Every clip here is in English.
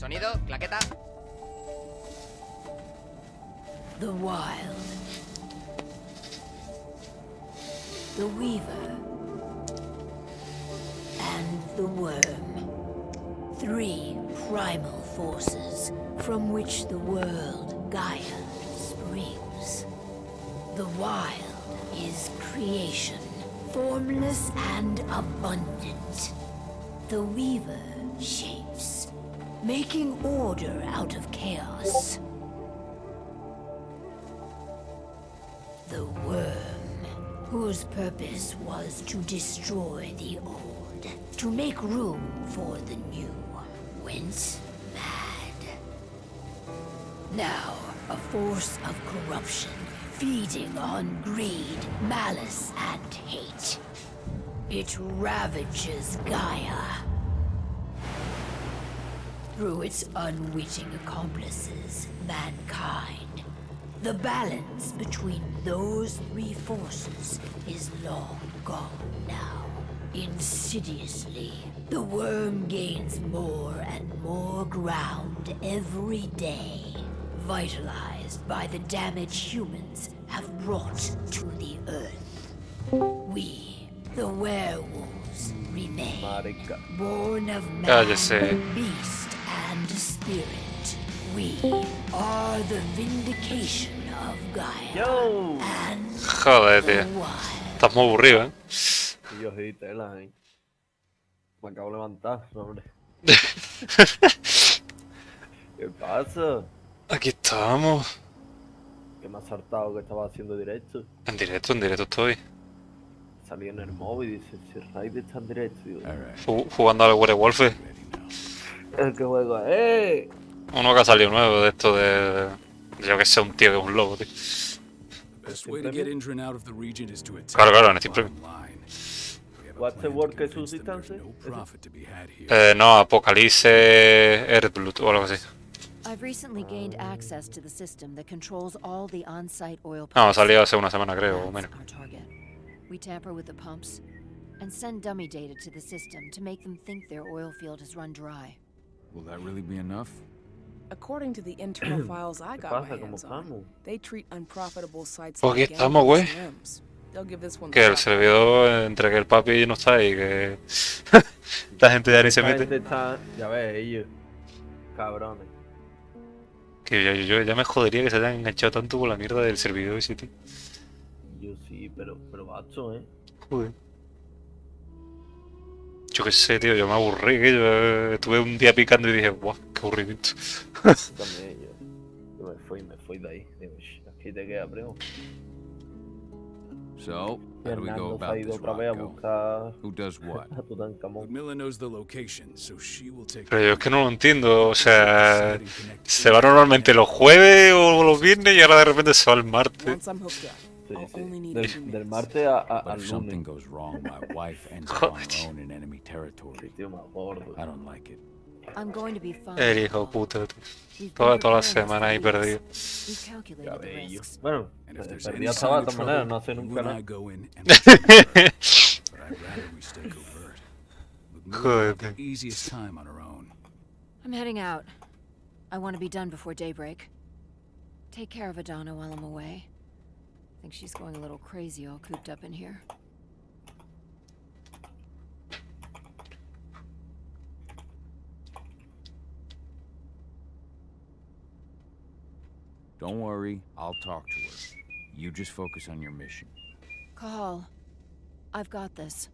Sonido, claqueta. The Wild. The Weaver. And the Worm. 3 primal forces from which the world Gaia springs. The Wild is creation, formless and abundant. The Weaver shapes, making order out of chaos. The Worm, whose purpose was to destroy the old, to make room for the new, went mad. Now, a force of corruption, feeding on greed, malice, and hate. It ravages Gaia. Through its unwitting accomplices, mankind, the balance between those 3 forces is long gone now. Insidiously, the worm gains more and more ground every day, vitalized by the damage humans have brought to the earth. We, the werewolves, remain, born of man, beast, and spirit. We are the vindication of Gaia. And Joder, tío. Estás muy aburrido, ¿eh? Yo soy tela, ¿eh? Me acabo de levantar, hombre. ¿Qué pasa? Aquí estamos. Que me has saltado que estaba haciendo directo. En directo estoy. Salí en el móvil y dice, si Raid está en directo. Digo, Jugando al Werewolf. el que juega, Uno que ha salido nuevo de esto de... Yo que sé, un tío que es un lobo, tío. Claro, en Steam Premium. ¿What's the word que sustancia? No, Apocalipse Earthblood o algo así. I've recently gained access to the system that controls all the on-site oil No, pumps. salió hace una semana creo, o menos. Our target. We tamper with the pumps and send dummy data to the system to make them think their oil field has run dry. Will that really be enough? According to the internal files I got my hands on, they treat unprofitable sites Pues aquí like estamos, güey. M's. They'll give this one Que el the servidor, entre que el papi no está y que la gente ya ni se Esta gente mete. está, ya ves, ellos, cabrones. Que yo ya me jodería que se hayan enganchado tanto con la mierda del servidor ese, tío. Yo sí, pero bacho, Joder. Yo qué sé, tío, yo me aburrí, que yo estuve un día picando y dije, guau, qué aburrimiento. Yo también, yo me fui de ahí. Digo, aquí te queda, primo. So, how do we go Fernando se ha about ido this, otra vez a Rocco? buscar Who does what? a Tutankamón. Ludmilla knows the location, so she will take. Pero yo es que no lo entiendo, o sea, se va normalmente los jueves o los viernes y ahora de repente se va el martes. Once I'm hooked up, Sí, I'll sí. only need Del, 2 del minutes. martes But al if something lunes. goes wrong, my wife ends up on her own in enemy territory. Tío, más gordo. I don't like it. I'm going to be fine. El hijo de puta, tío. We've been Toda la preparing semana ahí this for perdido. weeks. We've Ya calculated the ves yo. risks. Bueno, And if there's perdí any hasta de sign of todas maneras, no trouble, hace you nunca and I nada. go in and but I'd rather we stay covert. Ludmilla will have the easiest time on her own. I'm heading out. I want to be done before daybreak. Take care of Adana while I'm away. I think she's going a little crazy all cooped up in here. Don't worry, I'll talk to her. You just focus on your mission. Call. I've got this.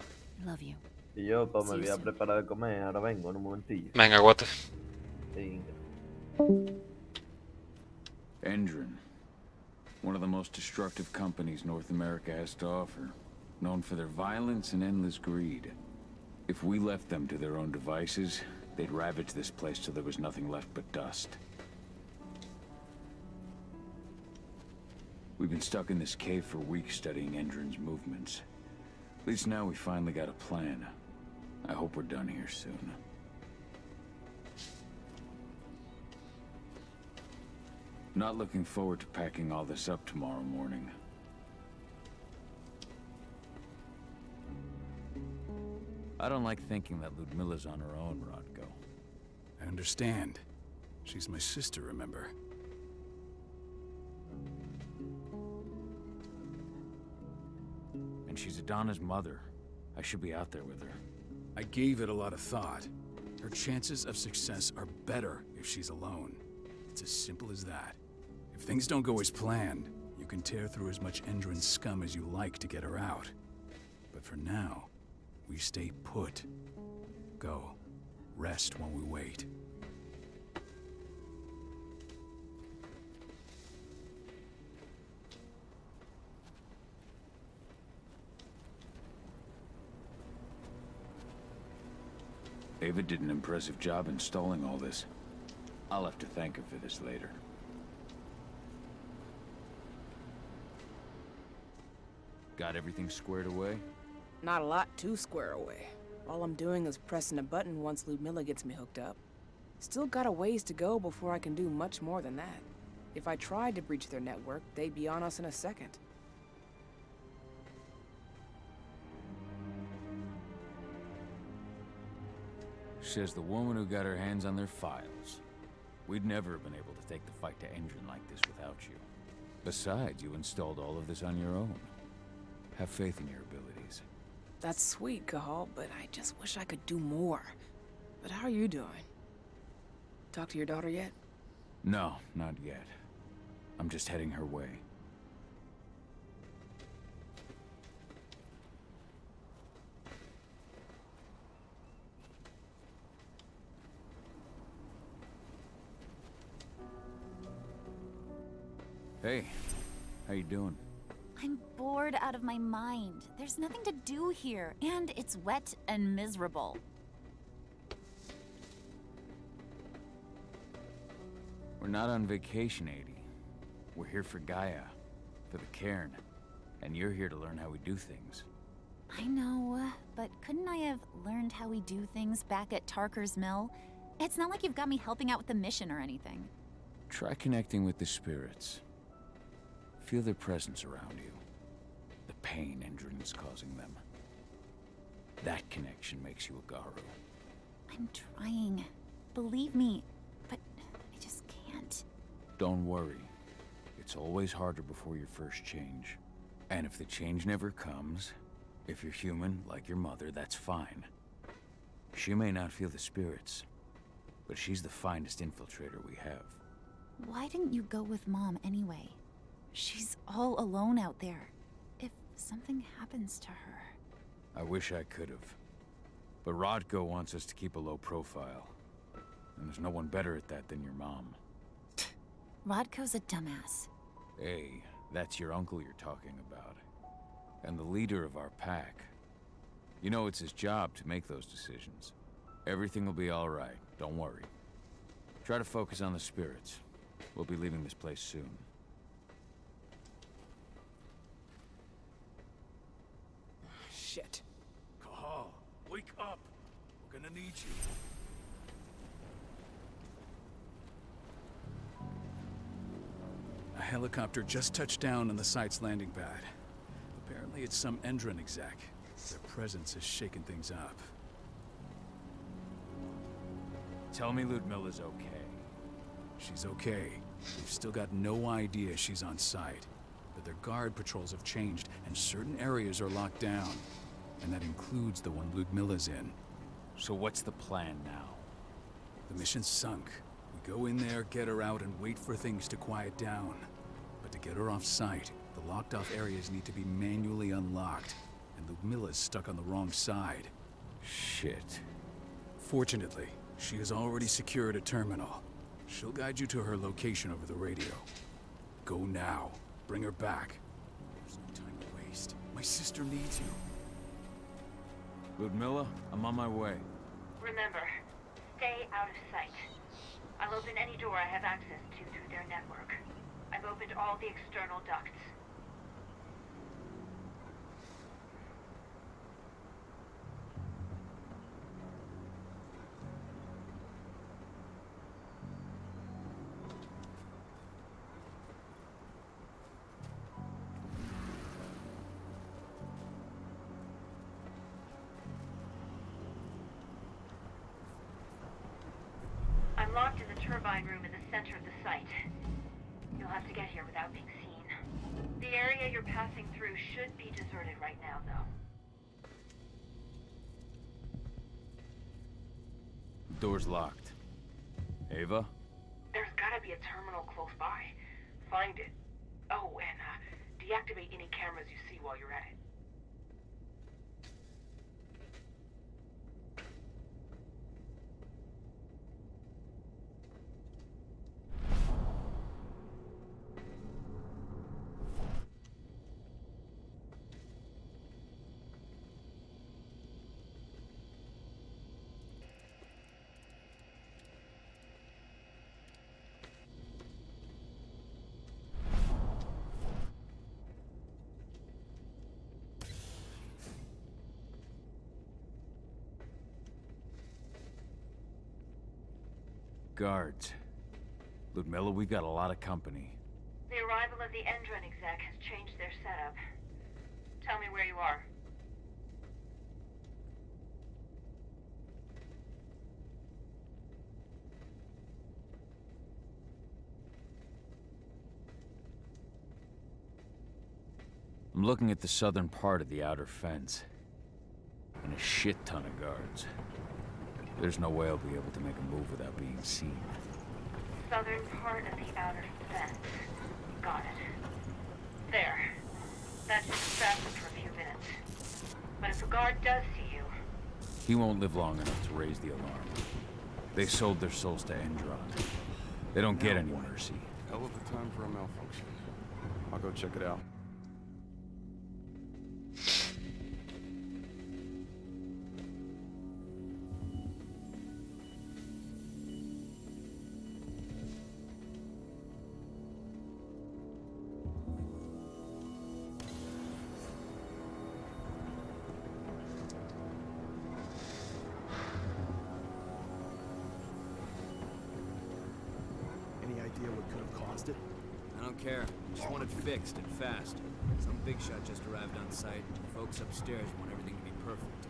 I love you. Y yo, pues me voy a preparar de comer, ahora vengo en un momentillo. Venga, guate. Venga. Endron. One of the most destructive companies North America has to offer. Known for their violence and endless greed. If we left them to their own devices, they'd ravage this place till there was nothing left but dust. We've been stuck in this cave for weeks studying Endron's movements. At least now we finally got a plan. I hope we're done here soon. Not looking forward to packing all this up tomorrow morning. I don't like thinking that Ludmilla's on her own, Rodko. I understand. She's my sister, remember? And she's Adana's mother. I should be out there with her. I gave it a lot of thought. Her chances of success are better if she's alone. It's as simple as that. If things don't go as planned, you can tear through as much Endron scum as you like to get her out. But for now, we stay put. Go. Rest while we wait. Ava did an impressive job installing all this. I'll have to thank her for this later. Got everything squared away? Not a lot to square away. All I'm doing is pressing a button once Ludmilla gets me hooked up. Still got a ways to go before I can do much more than that. If I tried to breach their network, they'd be on us in a second. Says the woman who got her hands on their files. We'd never have been able to take the fight to Endron like this without you. Besides, you installed all of this on your own. Have faith in your abilities. That's sweet, Cahal, but I just wish I could do more. But how are you doing? Talk to your daughter yet? No, not yet. I'm just heading her way. Hey, how you doing? I'm bored out of my mind. There's nothing to do here, and it's wet and miserable. We're not on vacation, Adie. We're here for Gaia, for the cairn, and you're here to learn how we do things. I know, but couldn't I have learned how we do things back at Tarker's Mill? It's not like you've got me helping out with the mission or anything. Try connecting with the spirits. Feel their presence around you. The pain Endron is causing them. That connection makes you a Garu. I'm trying. Believe me, but I just can't. Don't worry. It's always harder before your first change. And if the change never comes, if you're human, like your mother, that's fine. She may not feel the spirits, but she's the finest infiltrator we have. Why didn't you go with Mom anyway? She's all alone out there. If something happens to her... I wish I could have. But Rodko wants us to keep a low profile. And there's no one better at that than your mom. Rodko's a dumbass. Hey, that's your uncle you're talking about. And the leader of our pack. You know it's his job to make those decisions. Everything will be all right, don't worry. Try to focus on the spirits. We'll be leaving this place soon. Shit. Cahal, wake up! We're gonna need you. A helicopter just touched down on the site's landing pad. Apparently it's some Endron exec. Their presence has shaken things up. Tell me Ludmilla's okay. She's okay. We've still got no idea she's on site. But their guard patrols have changed, and certain areas are locked down. And that includes the one Ludmilla's in. So what's the plan now? The mission's sunk. We go in there, get her out, and wait for things to quiet down. But to get her off site, the locked-off areas need to be manually unlocked. And Ludmilla's stuck on the wrong side. Shit. Fortunately, she has already secured a terminal. She'll guide you to her location over the radio. Go now. Bring her back. There's no time to waste. My sister needs you. Ludmilla, I'm on my way. Remember, stay out of sight. I'll open any door I have access to through their network. I've opened all the external ducts. I'm locked in the turbine room in the center of the site. You'll have to get here without being seen. The area you're passing through should be deserted right now, though. Door's locked. Ava? There's gotta be a terminal close by. Find it. Oh, and deactivate any cameras you see while you're at it. Guards. Ludmilla, we've got a lot of company. The arrival of the Endron exec has changed their setup. Tell me where you are. I'm looking at the southern part of the outer fence. And a shit ton of guards. There's no way I'll be able to make a move without being seen. Southern part of the outer fence. Got it. There. That should distract them for a few minutes. But if a guard does see you... He won't live long enough to raise the alarm. They sold their souls to Endron. They don't get any mercy. Hell of a time for a malfunction. I'll go check it out. Any idea what could have caused it? I don't care. Just want it fixed and fast. Some big shot just arrived on site. Folks upstairs want everything to be perfect.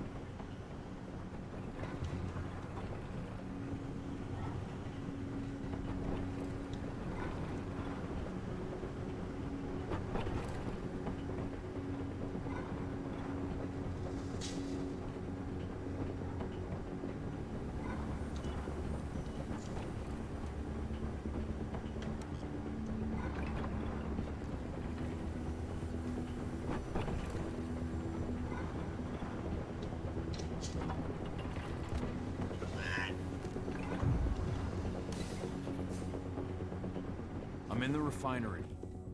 I'm in the refinery.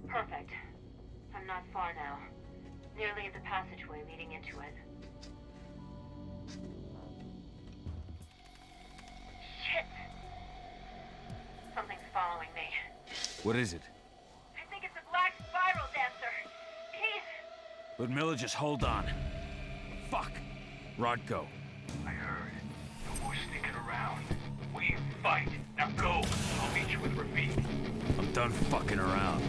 Perfect. I'm not far now. Nearly at the passageway leading into it. Shit! Something's following me. What is it? I think it's a black spiral dancer. He's... Ludmilla, just hold on. Fuck! Rodko. I heard. No more sneaking around. We fight. Now go. I'll meet you with Rafik. I'm done fucking around.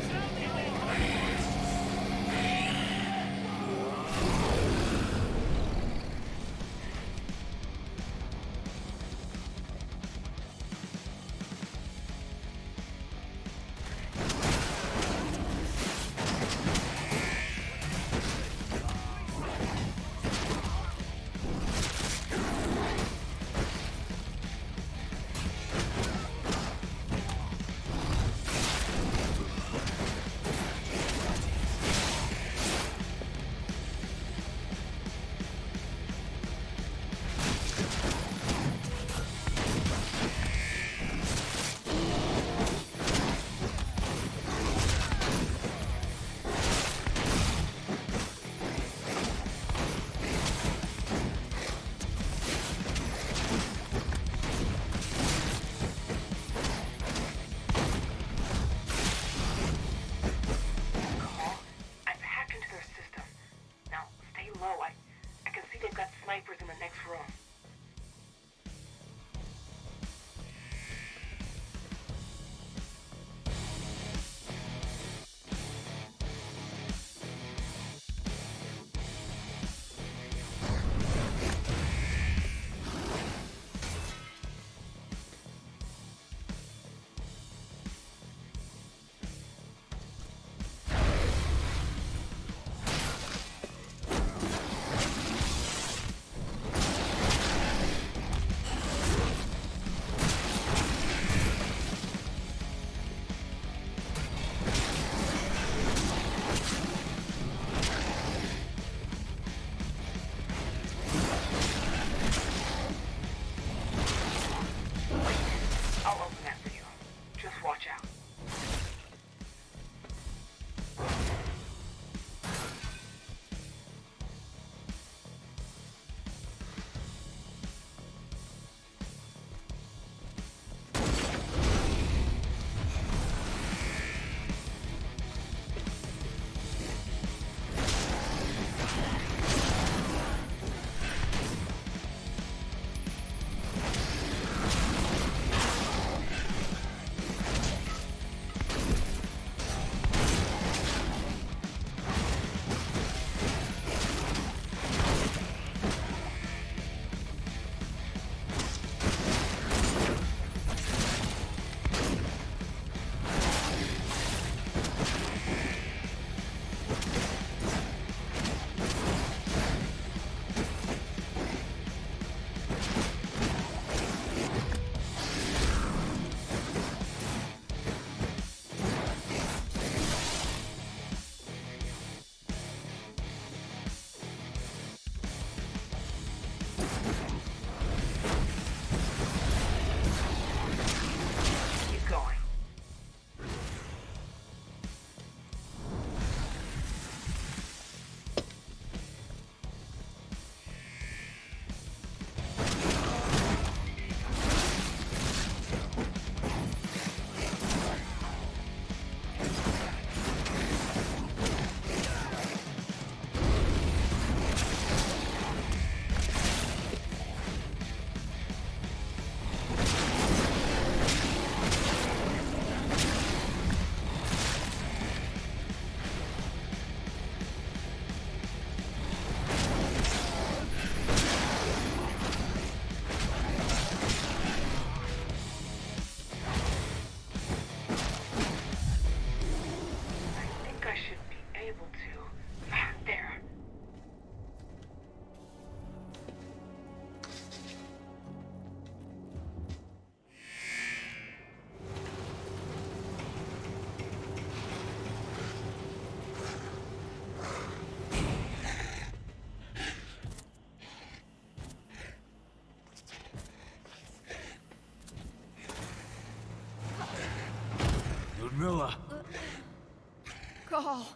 Call.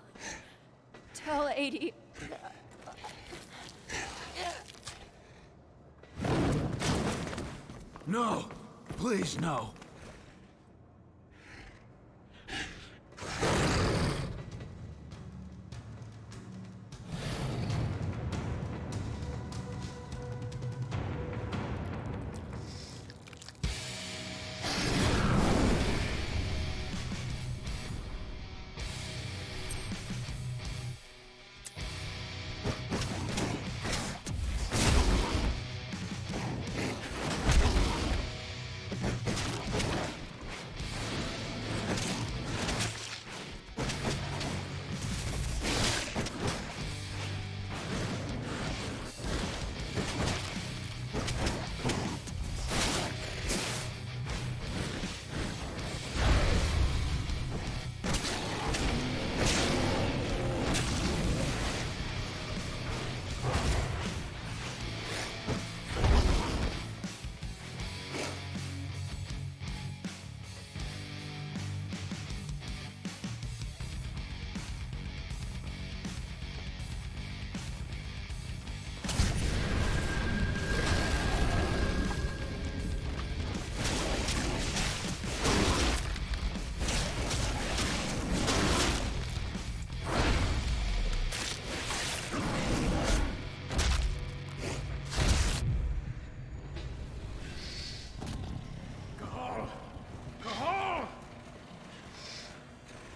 Tell 80. No! Please, no!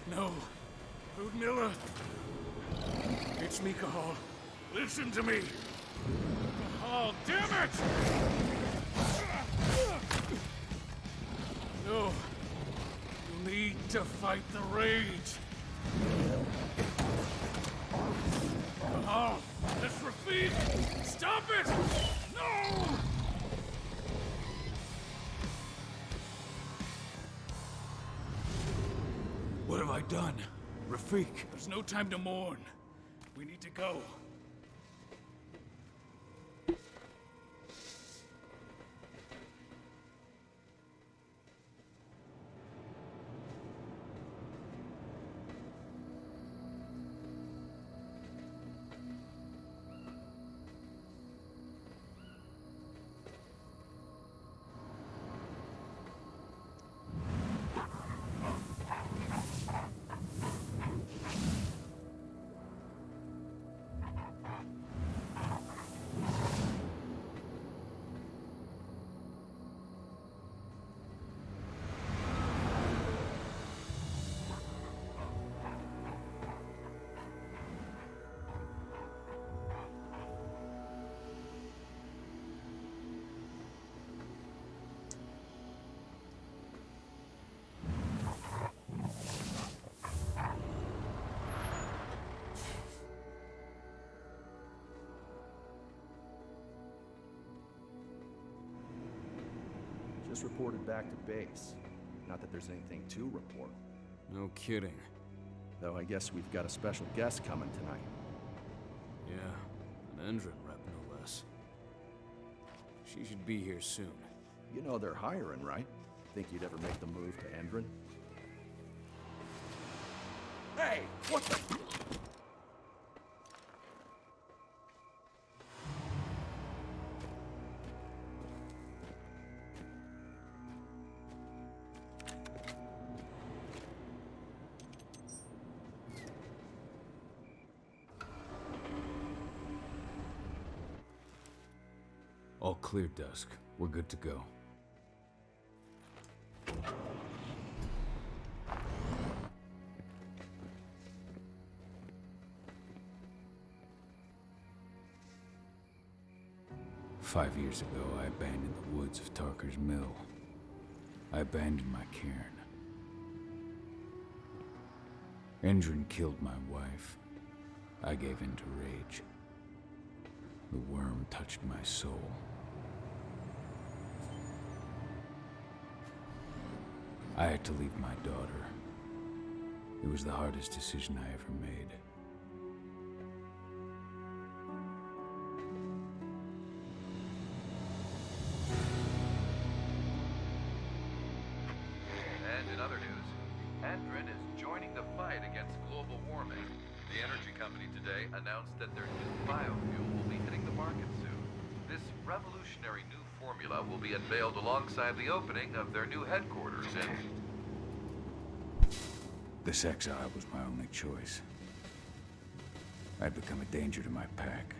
No. Ludmilla. It's me, Cahal. Listen to me. Cahal, damn it! No. You need to fight the rage. Cahal, that's Refrigeración. Stop it! No! What have I done? Rafik, there's no time to mourn. We need to go. Just reported back to base. Not that there's anything to report. No kidding. Though I guess we've got a special guest coming tonight. Yeah, an Endron rep, no less. She should be here soon. You know they're hiring, right? Think you'd ever make the move to Endron? Hey, what the... All clear, Dusk. We're good to go. Five years ago, I abandoned the woods of Tarker's Mill. I abandoned my cairn. Endron killed my wife. I gave in to rage. The worm touched my soul. I had to leave my daughter. It was the hardest decision I ever made. And in other news, Endron is joining the fight fight against global warming. The energy company today announced that their new biofuel will be hitting the market soon. This revolutionary new formula will be unveiled alongside the opening of their new headquarters in... This exile was my only choice. I'd become a danger to my pack.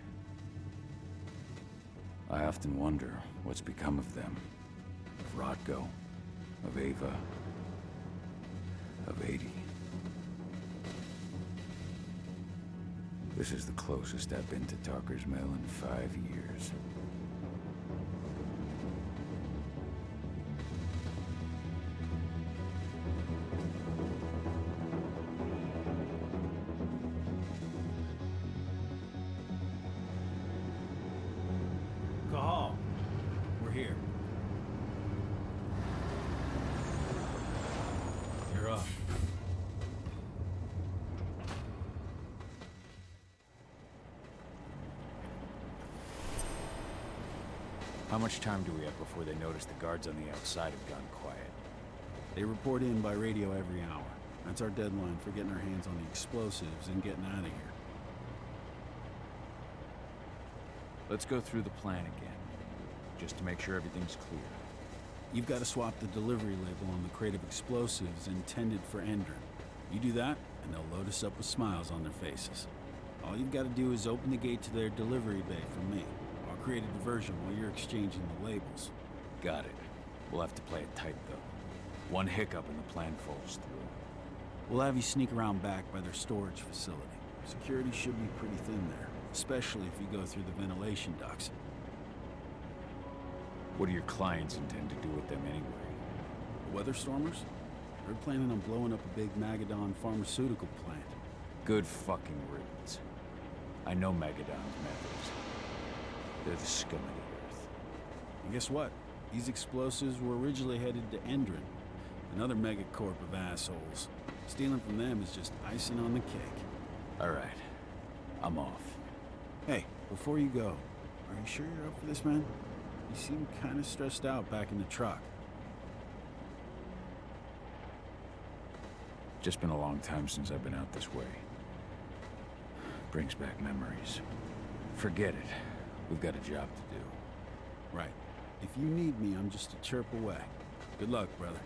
I often wonder what's become of them. Of Rodko, of Ava, of 80. This is the closest I've been to Talker's Mill in 5 years. Caja, we're here. You're up. How much time do we have before they notice the guards on the outside have gone quiet? They report in by radio every hour. That's our deadline for getting our hands on the explosives and getting out of here. Let's go through the plan again, just to make sure everything's clear. You've got to swap the delivery label on the crate of explosives intended for Endron. You do that, and they'll load us up with smiles on their faces. All you've got to do is open the gate to their delivery bay for me. I'll create a diversion while you're exchanging the labels. Got it. We'll have to play it tight, though. One hiccup and the plan falls through. We'll have you sneak around back by their storage facility. Security should be pretty thin there, especially if you go through the ventilation ducts. What do your clients intend to do with them anyway? The weather stormers? They're planning on blowing up a big Magadon pharmaceutical plant. Good fucking riddance. I know Magadon's methods. They're the scum of the earth. And guess what? These explosives were originally headed to Endron, another megacorp of assholes. Stealing from them is just icing on the cake. All right. I'm off. Hey, before you go, are you sure you're up for this, man? You seem kind of stressed out back in the truck. Just been a long time since I've been out this way. Brings back memories. Forget it. We've got a job to do. Right. If you need me, I'm just a chirp away. Good luck, brother.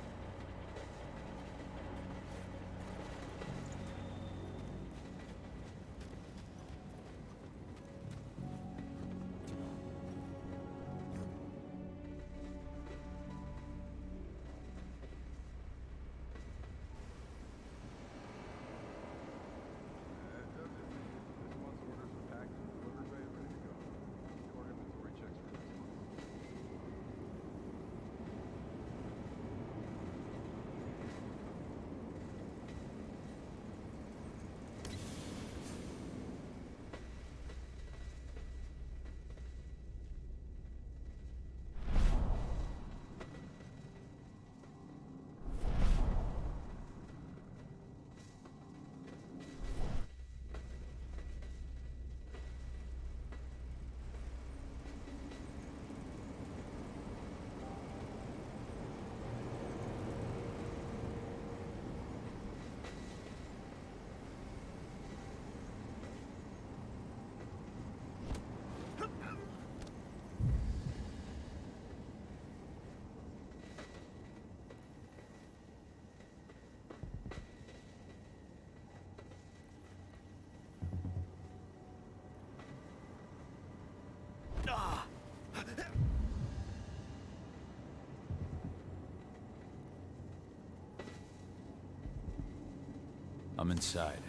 I'm inside.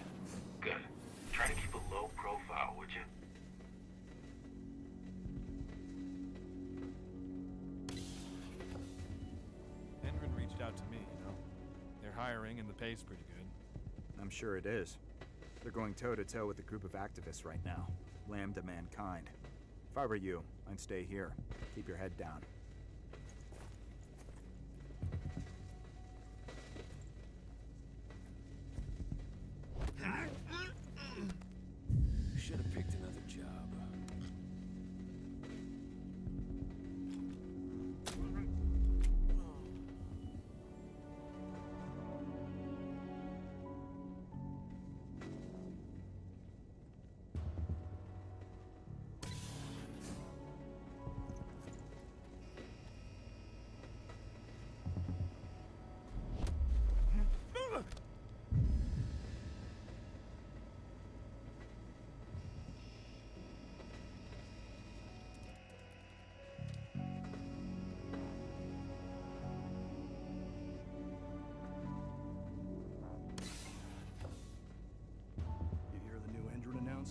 Good. Try to keep a low profile, would you? Endron reached out to me, you know. They're hiring and the pay's pretty good. I'm sure it is. They're going toe-to-toe with a group of activists right now. Lambda mankind. If I were you, I'd stay here. Keep your head down. Should have picked another job.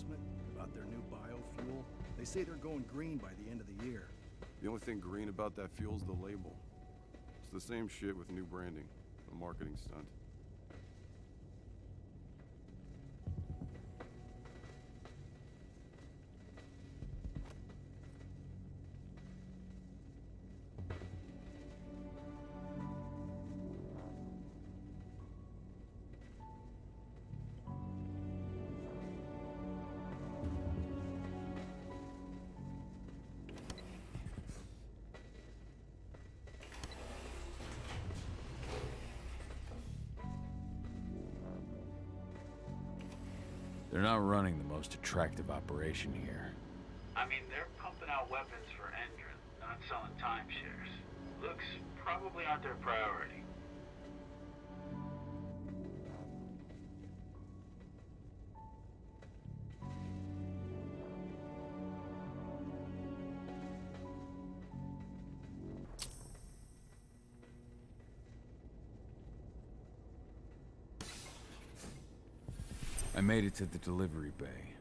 announcement about their new biofuel? They say they're going green by the end of the year. The only thing green about that fuel's the label. It's the same shit with new branding. A marketing stunt. They're not running the most attractive operation here. I mean, they're pumping out weapons for Endron, not selling timeshares. Looks probably aren't their priority. I made it to the delivery bay.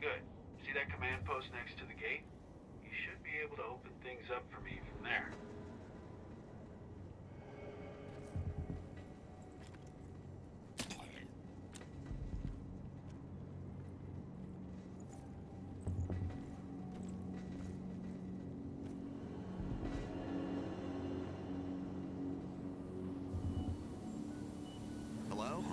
Good. See that command post next to the gate? You should be able to open things up for me from there. Hello?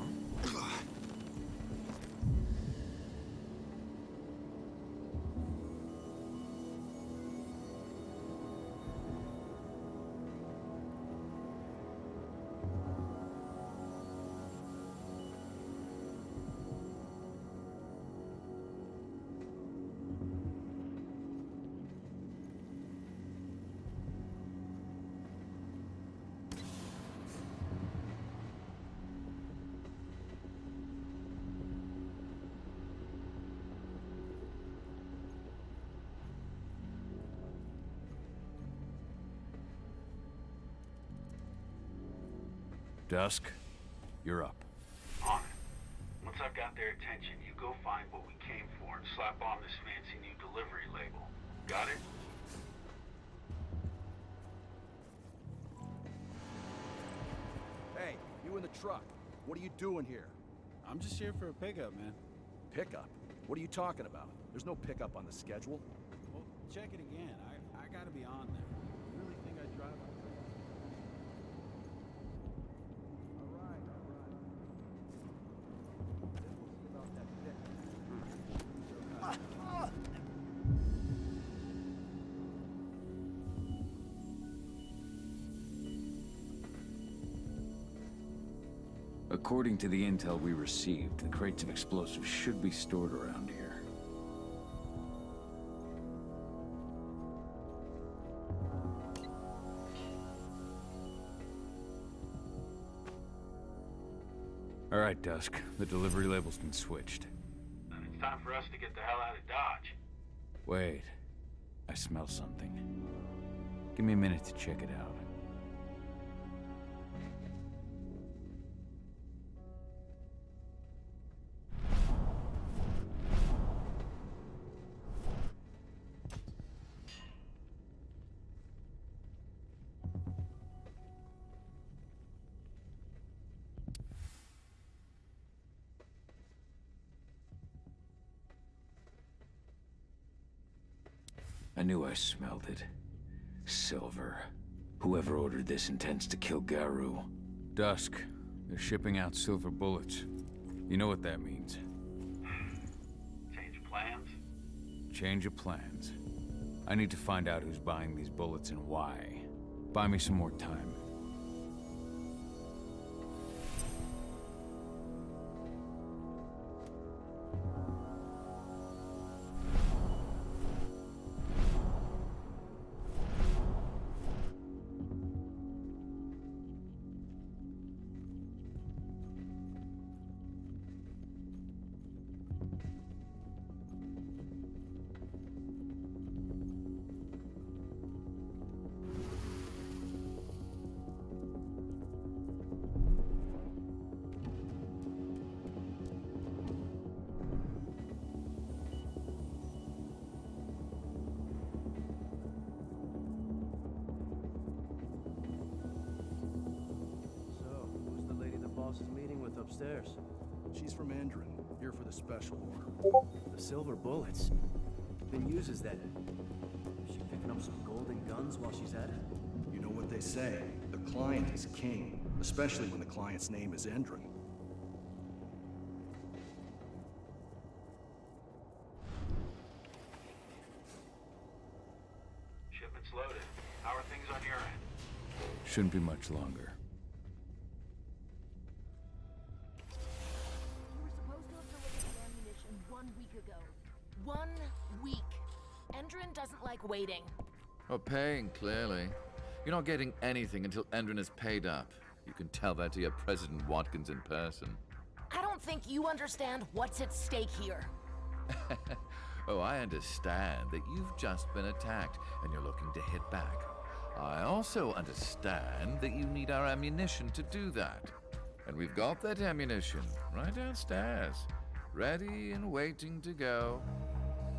Dusk, you're up. On it. Once I've got their attention, you go find what we came for and slap on this fancy new delivery label. Got it? Hey, you in the truck. What are you doing here? I'm just here for a pickup, man. Pickup? What are you talking about? There's no pickup on the schedule. Well, check it again. I gotta be on there. You really think I drive like that? All right. Then we'll see about that pickup. According to the intel we received, the crates of explosives should be stored around here. All right, Dusk. The delivery label's been switched. Then it's time for us to get the hell out of Dodge. Wait. I smell something. Give me a minute to check it out. I knew I smelled it. Silver. Whoever ordered this intends to kill Garou. Dusk. They're shipping out silver bullets. You know what that means. Change of plans? Change of plans. I need to find out who's buying these bullets and why. Buy me some more time. boss is meeting with upstairs? She's from Endron, here for the special order. The silver bullets. Then uses that. Is she picking up some golden guns while she's at it? You know what they say, the client is king, especially when the client's name is Endron. Shipment's loaded. How are things on your end? Shouldn't be much longer. You were supposed to have delivered the ammunition 1 week ago. 1 week. Endron doesn't like waiting. Well, paying, clearly. You're not getting anything until Endron is paid up. You can tell that to your President Watkins in person. I don't think you understand what's at stake here. Oh, I understand that you've just been attacked and you're looking to hit back. I also understand that you need our ammunition to do that. And we've got that ammunition right downstairs, ready and waiting to go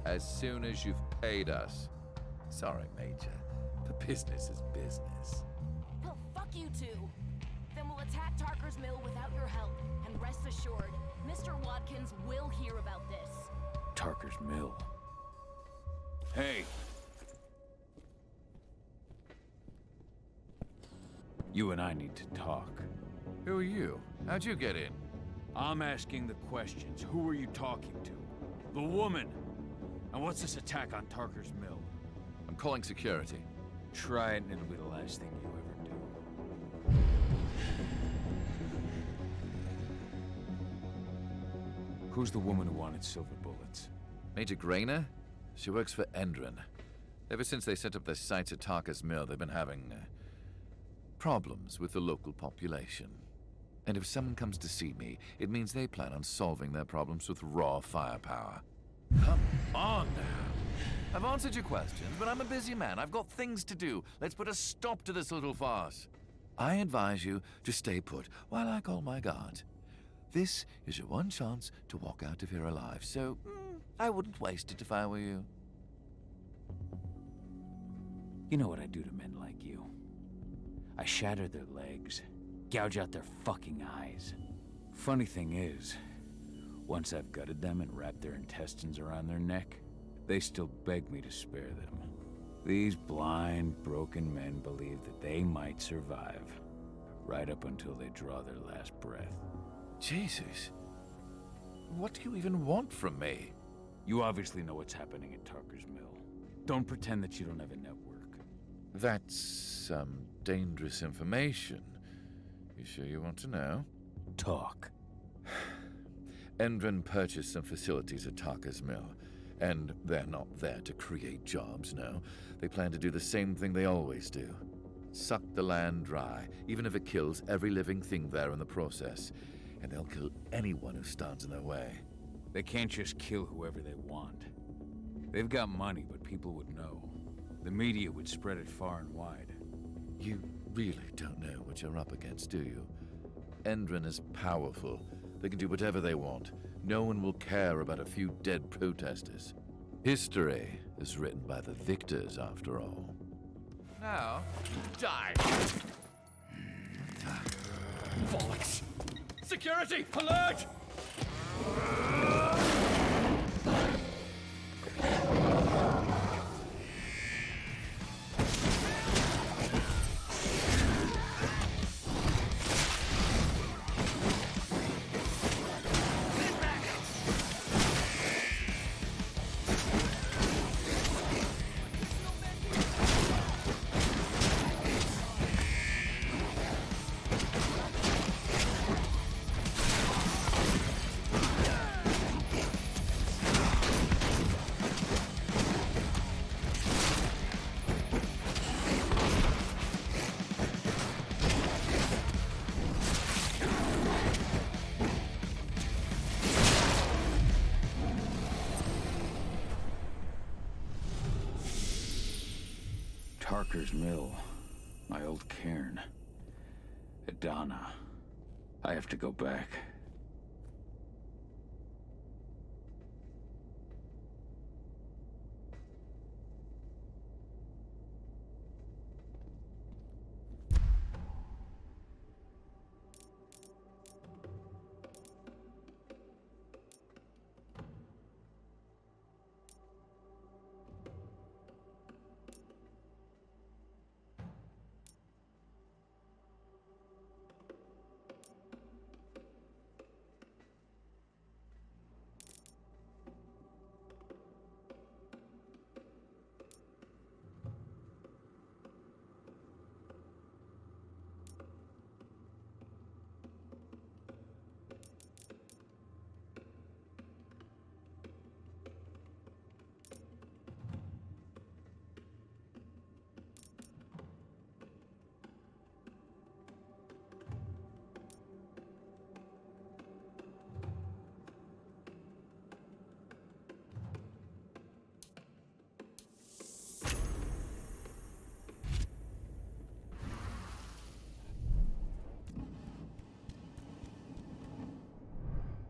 as soon as you've paid us. Sorry, Major, but business is business. Well, fuck you two. Then we'll attack Tarker's Mill without your help. And rest assured, Mr. Watkins will hear about this. Tarker's Mill. Hey! You and I need to talk. Who are you? How'd you get in? I'm asking the questions. Who are you talking to? The woman! And what's this attack on Tarker's Mill? I'm calling security. Try it and it'll be the last thing you ever do. Who's the woman who wanted silver bullets? Major Grainer? She works for Endron. Ever since they set up their sights at Tarker's Mill, they've been having problems with the local population. And if someone comes to see me, it means they plan on solving their problems with raw firepower. Come on now. I've answered your questions, but I'm a busy man. I've got things to do. Let's put a stop to this little farce. I advise you to stay put while I call my guard. This is your one chance to walk out of here alive, so I wouldn't waste it if I were you. You know what I do to men like you? I shatter their legs, gouge out their fucking eyes. Funny thing is, once I've gutted them and wrapped their intestines around their neck, they still beg me to spare them. These blind, broken men believe that they might survive, right up until they draw their last breath. Jesus. What do you even want from me? You obviously know what's happening at Tarker's Mill. Don't pretend that you don't have a network. That's some dangerous information. You sure you want to know? Talk. Endron purchased some facilities at Tarker's Mill, and they're not there to create jobs, no. They plan to do the same thing they always do. Suck the land dry, even if it kills every living thing there in the process. And they'll kill anyone who stands in their way. They can't just kill whoever they want. They've got money, but people would know. The media would spread it far and wide. You really don't know what you're up against, do you? Endron is powerful. They can do whatever they want. No one will care about a few dead protesters. History is written by the victors, after all. Now, die! Bollocks! Security! Alert! Tarker's Mill. My old cairn. Adana. I have to go back.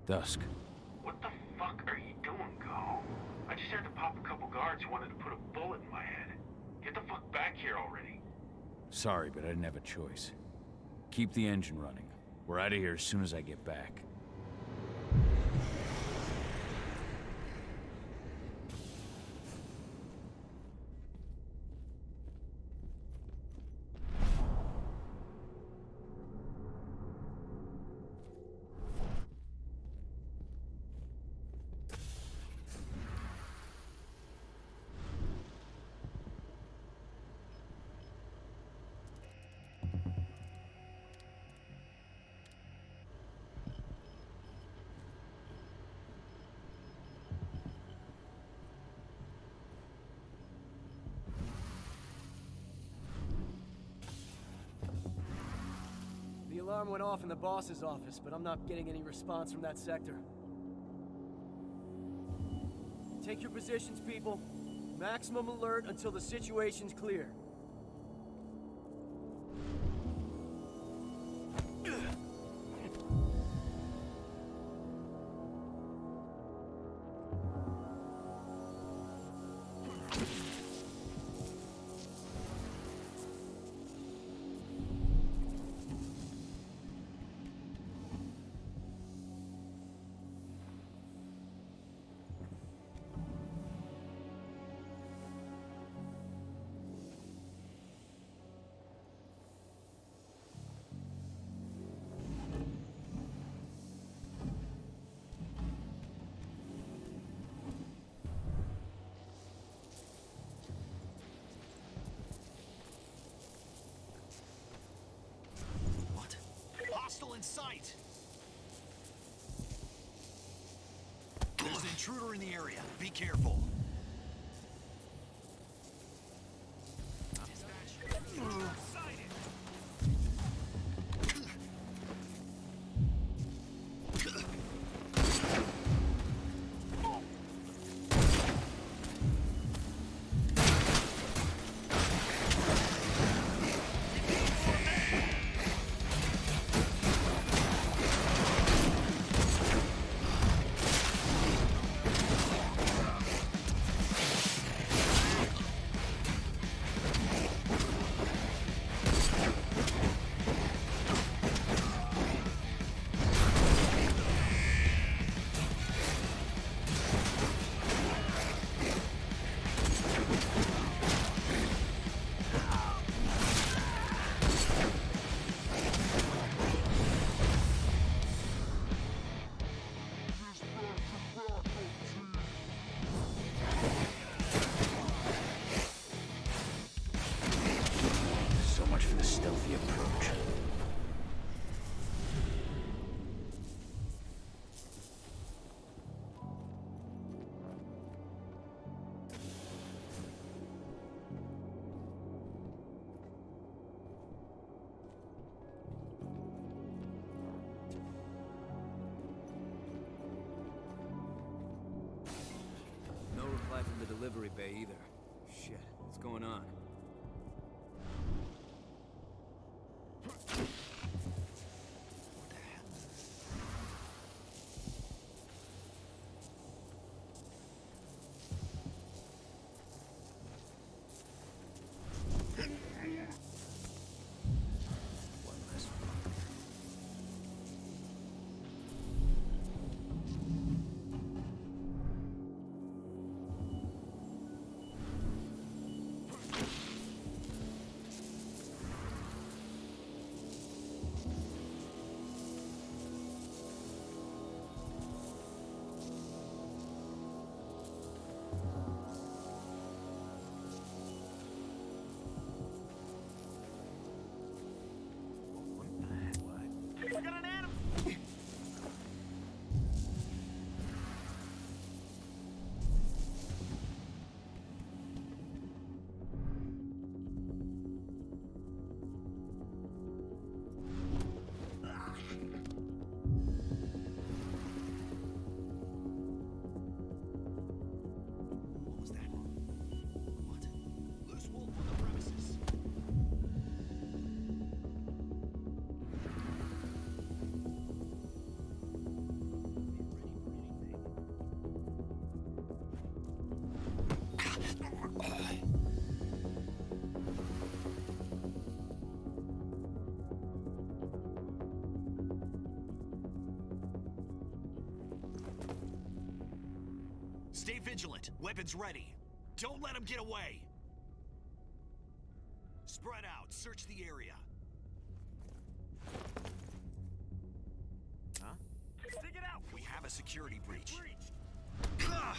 Dusk. What the fuck are you doing, Go? I just had to pop a couple guards who wanted to put a bullet in my head. Get the fuck back here already. Sorry, but I didn't have a choice. Keep the engine running. We're out of here as soon as I get back. The alarm went off in the boss's office, but I'm not getting any response from that sector. Take your positions, people. Maximum alert until the situation's clear. Hostile in sight! There's an intruder in the area. Be careful. From the delivery bay either. Shit, what's going on? vigilant. Weapons ready. Don't let them get away. Spread out. Search the area. Huh? Dig it out. We have a security breach. Ugh!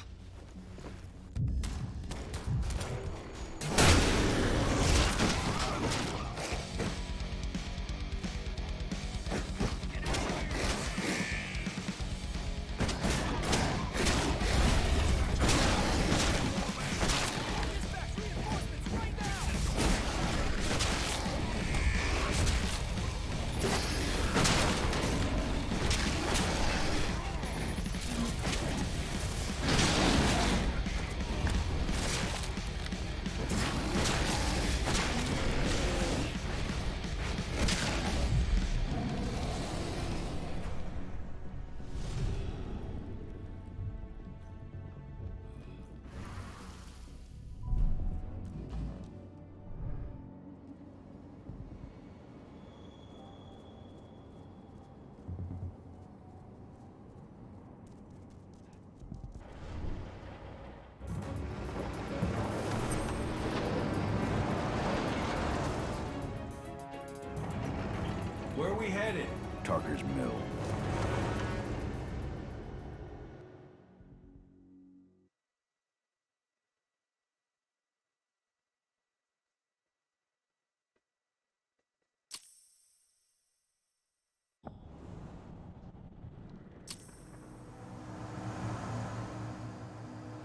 Where are we headed? Tarker's Mill.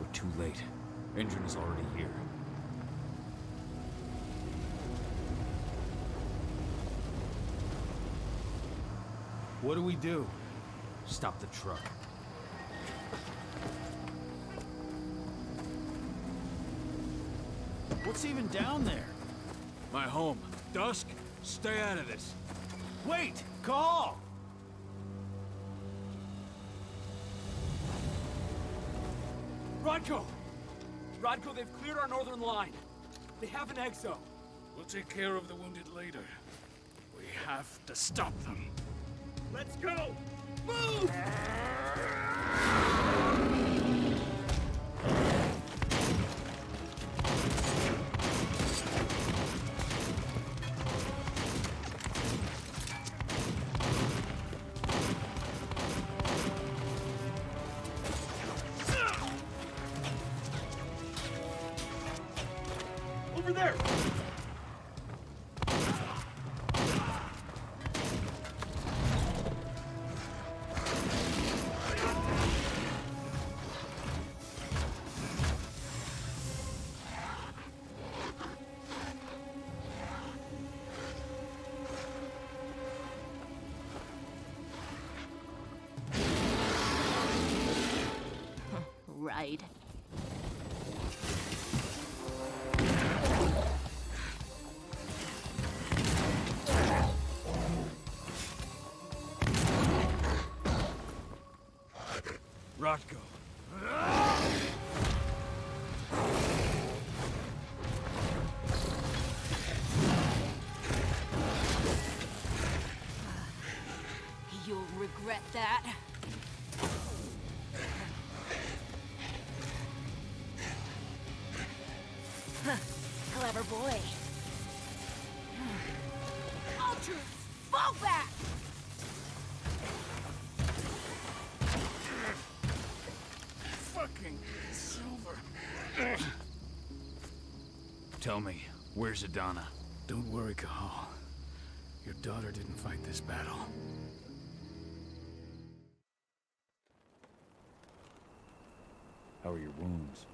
We're too late. Engine is already here. What do we do? Stop the truck. What's even down there? My home. Dusk, stay out of this. Wait! Call! Rodko! Rodko, they've cleared our northern line. They have an exo. We'll take care of the wounded later. We have to stop them. Let's go! Move! Over there! Right. Rodko. You'll regret that. Clever boy. Ultra, fall back! Fucking Silver. Tell me, where's Adana? Don't worry, Caja. Your daughter didn't fight this battle. How are your wounds?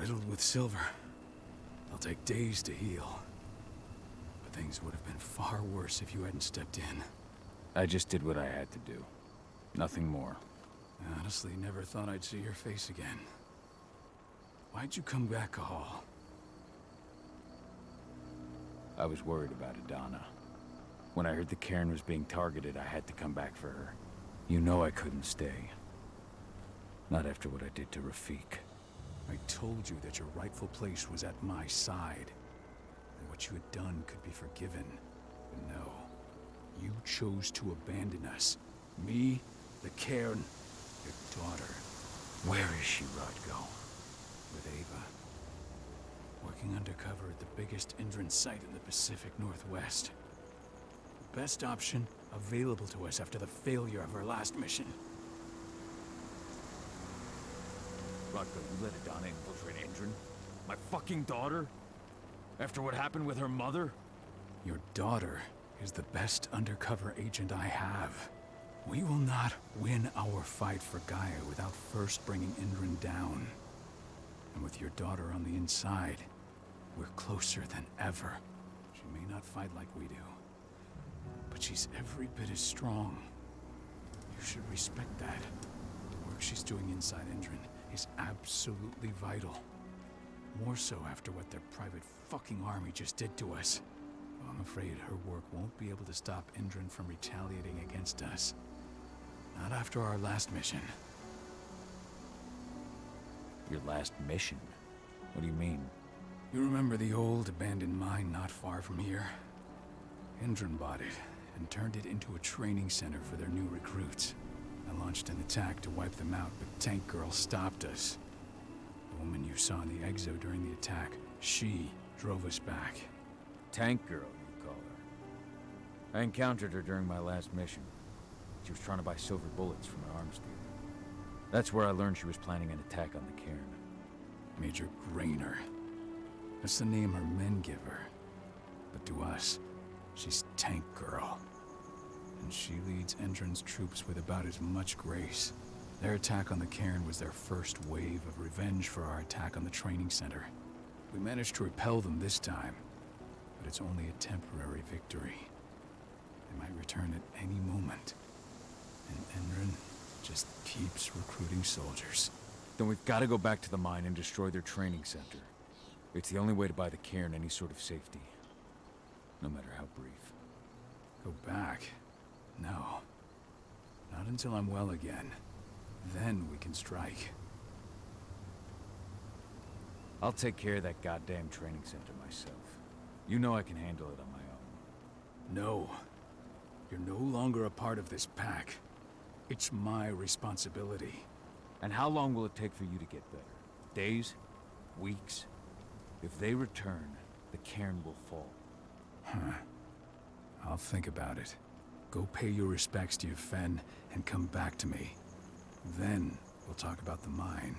Riddled with silver. They'll take days to heal. But things would have been far worse if you hadn't stepped in. I just did what I had to do. Nothing more. I honestly never thought I'd see your face again. Why'd you come back, Caja? I was worried about Adana. When I heard the cairn was being targeted, I had to come back for her. You know I couldn't stay. Not after what I did to Rafik. I told you that your rightful place was at my side. That what you had done could be forgiven. But no. You chose to abandon us. Me, the cairn, your daughter. Where is she, Rodko? with Ava. Working undercover at the biggest Indran site in the Pacific Northwest. The best option available to us after the failure of our last mission. Rodko, you let Adana infiltrate Indran? My fucking daughter? After what happened with her mother? Your daughter is the best undercover agent I have. We will not win our fight for Gaia without first bringing Indran down. And with your daughter on the inside, we're closer than ever. She may not fight like we do, but she's every bit as strong. You should respect that. The work she's doing inside Indran is absolutely vital. More so after what their private fucking army just did to us. I'm afraid her work won't be able to stop Indran from retaliating against us. Not after our last mission. Your last mission? What do you mean? You remember the old abandoned mine not far from here? Indran bought it and turned it into a training center for their new recruits. I launched an attack to wipe them out, but Tank Girl stopped us. The woman you saw in the exo during the attack, she drove us back. Tank Girl, you call her. I encountered her during my last mission. She was trying to buy silver bullets from an arms dealer. That's where I learned she was planning an attack on the cairn. Major Grainer. That's the name her men give her. But to us, she's Tank Girl. And she leads Indran's troops with about as much grace. Their attack on the cairn was their first wave of revenge for our attack on the training center. We managed to repel them this time, but it's only a temporary victory. They might return at any moment. And Indran just keeps recruiting soldiers. Then we've got to go back to the mine and destroy their training center. It's the only way to buy the cairn any sort of safety. No matter how brief. Go back? No. Not until I'm well again. Then we can strike. I'll take care of that goddamn training center myself. You know I can handle it on my own. No. You're no longer a part of this pack. It's my responsibility. And how long will it take for you to get better? Days? Weeks? If they return, the cairn will fall. Huh. I'll think about it. Go pay your respects to your Fen and come back to me. Then we'll talk about the mine.